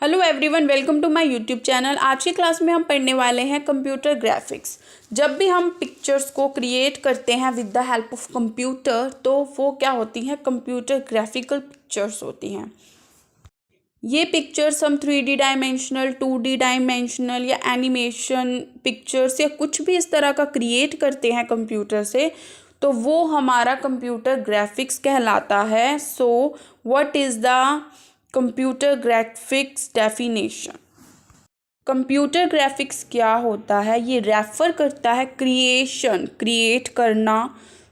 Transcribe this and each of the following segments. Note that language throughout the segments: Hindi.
Hello everyone, welcome to my YouTube channel. आज की क्लास में हम पढ़ने वाले हैं कंप्यूटर ग्राफिक्स। जब भी हम पिक्चर्स को क्रिएट करते हैं with the help of computer, तो वो क्या होती हैं? कंप्यूटर ग्राफिकल पिक्चर्स होती हैं। ये पिक्चर्स हम 3D डायमेंशनल, 2D डायमेंशनल या एनिमेशन पिक्चर्स या कुछ भी इस तरह का क्रिएट करते हैं कंप्यूटर से, तो वो हमारा कंप्यूटर ग्राफिक्स कहलाता है। So what is the computer graphics definition? Computer graphics क्या होता है? ये रेफर करता है क्रिएट करना,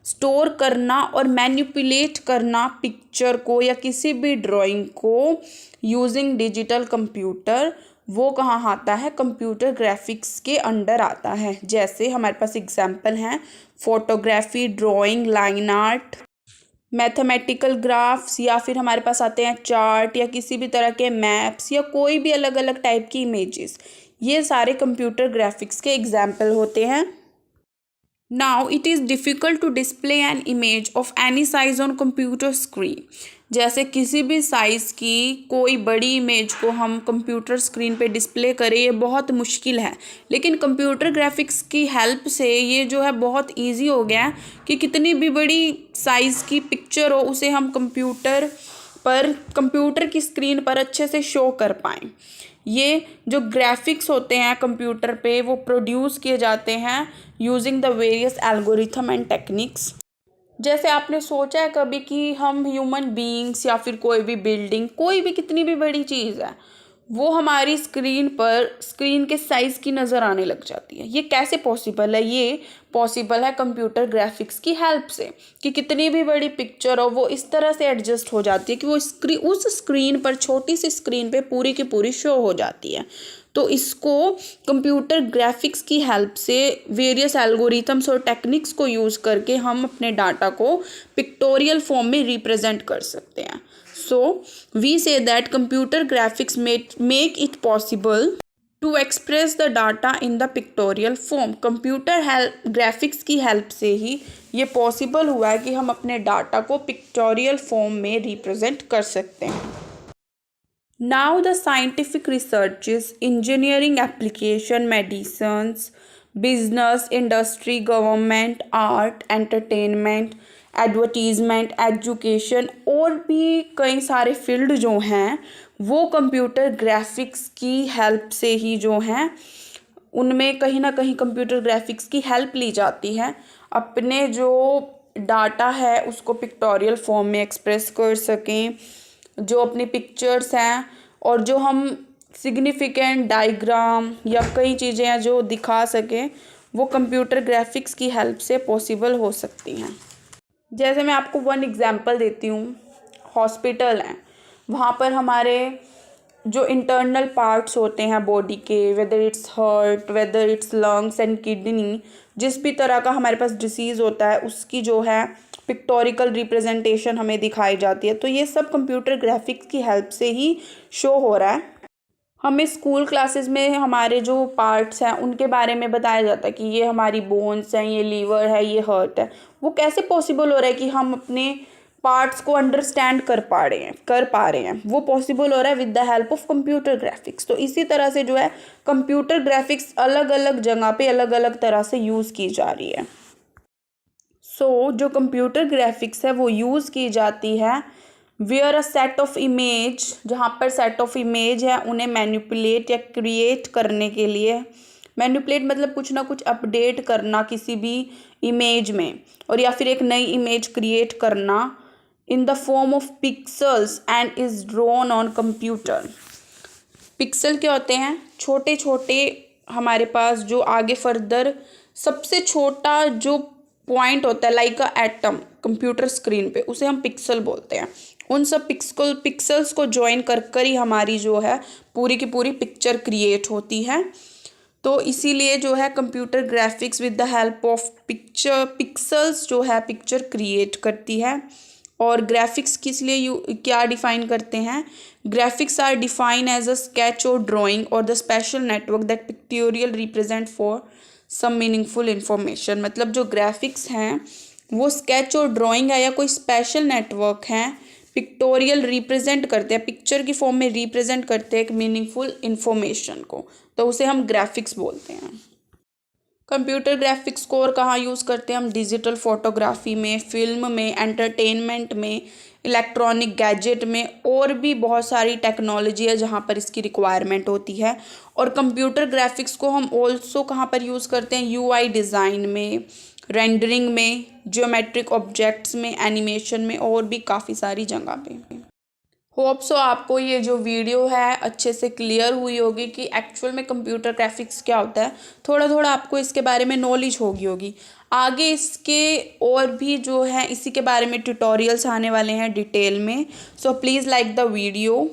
स्टोर करना और मैनिपुलेट करना पिक्चर को या किसी भी ड्राइंग को यूजिंग डिजिटल कंप्यूटर। वो कहाँ आता है? कंप्यूटर ग्राफिक्स के अंडर आता है। जैसे हमारे पास एग्जांपल हैं photography, drawing, line art, mathematical graphs, या फिर हमारे पास आते हैं चार्ट या किसी भी तरह के मैप्स या कोई भी अलग अलग टाइप की इमेजेस। ये सारे कंप्यूटर ग्राफिक्स के एग्जाम्पल होते हैं। Now it is difficult to display an image of any size on computer screen. जैसे किसी भी साइज़ की कोई बड़ी इमेज को हम कंप्यूटर स्क्रीन पे डिस्प्ले करें, ये बहुत मुश्किल है। लेकिन कंप्यूटर ग्राफिक्स की हेल्प से ये जो है बहुत इजी हो गया है कि कितनी भी बड़ी साइज़ की पिक्चर हो उसे हम कंप्यूटर की स्क्रीन पर अच्छे से शो कर पाएँ। ये जो ग्राफिक्स होते हैं कंप्यूटर पे वो प्रोड्यूस किए जाते हैं using the various algorithm and techniques. जैसे आपने सोचा है कभी कि हम ह्यूमन बीइंग्स या फिर कोई भी बिल्डिंग, कोई भी कितनी भी बड़ी चीज़ है, वो हमारी स्क्रीन के साइज़ की नज़र आने लग जाती है। ये कैसे पॉसिबल है? ये पॉसिबल है कंप्यूटर ग्राफिक्स की हेल्प से कि कितनी भी बड़ी पिक्चर हो वो इस तरह से एडजस्ट हो जाती है कि वो उस स्क्रीन पर, छोटी सी स्क्रीन पे पूरी की पूरी शो हो जाती है। तो इसको कंप्यूटर ग्राफिक्स की हेल्प से वेरियस एल्गोरिथम्स और टेक्निक्स को यूज़ करके हम अपने डाटा को पिक्टोरियल फॉर्म में रिप्रेजेंट कर सकते हैं। So we say that computer graphics make it possible to express the data in the pictorial form। Computer graphics की हेल्प से ही ये पॉसिबल हुआ है कि हम अपने डाटा को पिक्टोरियल फॉर्म में रिप्रेजेंट कर सकते हैं। Now the scientific researches, engineering application, medicines, business, industry, government, art, entertainment, advertisement, education और भी कई सारे फील्ड जो हैं वो कंप्यूटर ग्राफिक्स की हेल्प से ही जो हैं उनमें कहीं ना कहीं कंप्यूटर ग्राफिक्स की हेल्प ली जाती है अपने जो डाटा है उसको पिक्टोरियल फॉर्म में एक्सप्रेस कर सकें। जो अपनी पिक्चर्स हैं और जो हम सिग्निफिकेंट डायग्राम या कई चीज़ें हैं जो दिखा सकें, वो कंप्यूटर ग्राफिक्स की हेल्प से पॉसिबल हो सकती हैं। जैसे मैं आपको वन एग्जांपल देती हूँ, हॉस्पिटल हैं, वहाँ पर हमारे जो इंटरनल पार्ट्स होते हैं बॉडी के, whether its heart, whether it's lungs and kidney, जिस भी तरह का हमारे पास डिसीज़ होता है उसकी जो है पिक्टोरिकल रिप्रेजेंटेशन हमें दिखाई जाती है। तो ये सब कंप्यूटर ग्राफिक्स की हेल्प से ही शो हो रहा है। हमें स्कूल क्लासेस में हमारे जो पार्ट्स हैं उनके बारे में बताया जाता है कि ये हमारी बोन्स हैं, ये लीवर है, ये हार्ट है। वो कैसे पॉसिबल हो रहा है कि हम अपने पार्ट्स को अंडरस्टैंड कर पा रहे हैं? वो पॉसिबल हो रहा है with the help of computer graphics. तो इसी तरह से जो है कंप्यूटर ग्राफिक्स अलग अलग जगह पे अलग अलग तरह से यूज़ की जा रही है। जो कंप्यूटर ग्राफिक्स है वो यूज़ की जाती है where a set of image, जहाँ पर सेट ऑफ इमेज है उन्हें मैनिपुलेट या क्रिएट करने के लिए। मैनिपुलेट मतलब कुछ ना कुछ अपडेट करना किसी भी इमेज में, और या फिर एक नई इमेज क्रिएट करना in the form of pixels and is drawn on computer. Pixel क्या होते हैं? छोटे छोटे हमारे पास जो आगे फर्दर सबसे छोटा जो पॉइंट होता है लाइक अ एटम कंप्यूटर स्क्रीन पे, उसे हम पिक्सल बोलते हैं। उन सब पिक्सल्स को ज्वाइन कर कर ही हमारी जो है पूरी की पूरी पिक्चर क्रिएट होती है। तो इसीलिए जो है computer graphics with the help of pixels जो है पिक्चर क्रिएट करती है। और ग्राफिक्स किस लिए क्या डिफाइन करते हैं? Graphics are define as a sketch और ड्राइंग और the special network that pictorial represent for some meaningful information. मतलब जो ग्राफिक्स हैं वो स्केच और ड्राइंग है या कोई स्पेशल नेटवर्क है पिक्टोरियल रिप्रेजेंट करते हैं, पिक्चर की फॉर्म में रिप्रेजेंट करते हैं एक मीनिंगफुल इंफॉर्मेशन को, तो उसे हम ग्राफिक्स बोलते हैं। कंप्यूटर ग्राफिक्स को और कहाँ यूज़ करते हैं हम? डिजिटल फोटोग्राफी में, फिल्म में, एंटरटेनमेंट में, इलेक्ट्रॉनिक गैजेट में, और भी बहुत सारी टेक्नोलॉजी है जहाँ पर इसकी रिक्वायरमेंट होती है। और कंप्यूटर ग्राफिक्स को हम ऑल्सो कहाँ पर यूज़ करते हैं? यूआई डिज़ाइन में, रेंडरिंग में, जियोमेट्रिक ऑब्जेक्ट्स में, एनिमेशन में, और भी काफ़ी सारी जगह पे। होप सो आपको ये जो वीडियो है अच्छे से क्लियर हुई होगी कि एक्चुअल में कंप्यूटर ग्राफिक्स क्या होता है। थोड़ा थोड़ा आपको इसके बारे में नॉलेज होगी। आगे इसके और भी जो है इसी के बारे में ट्यूटोरियल्स आने वाले हैं डिटेल में। So please like the video.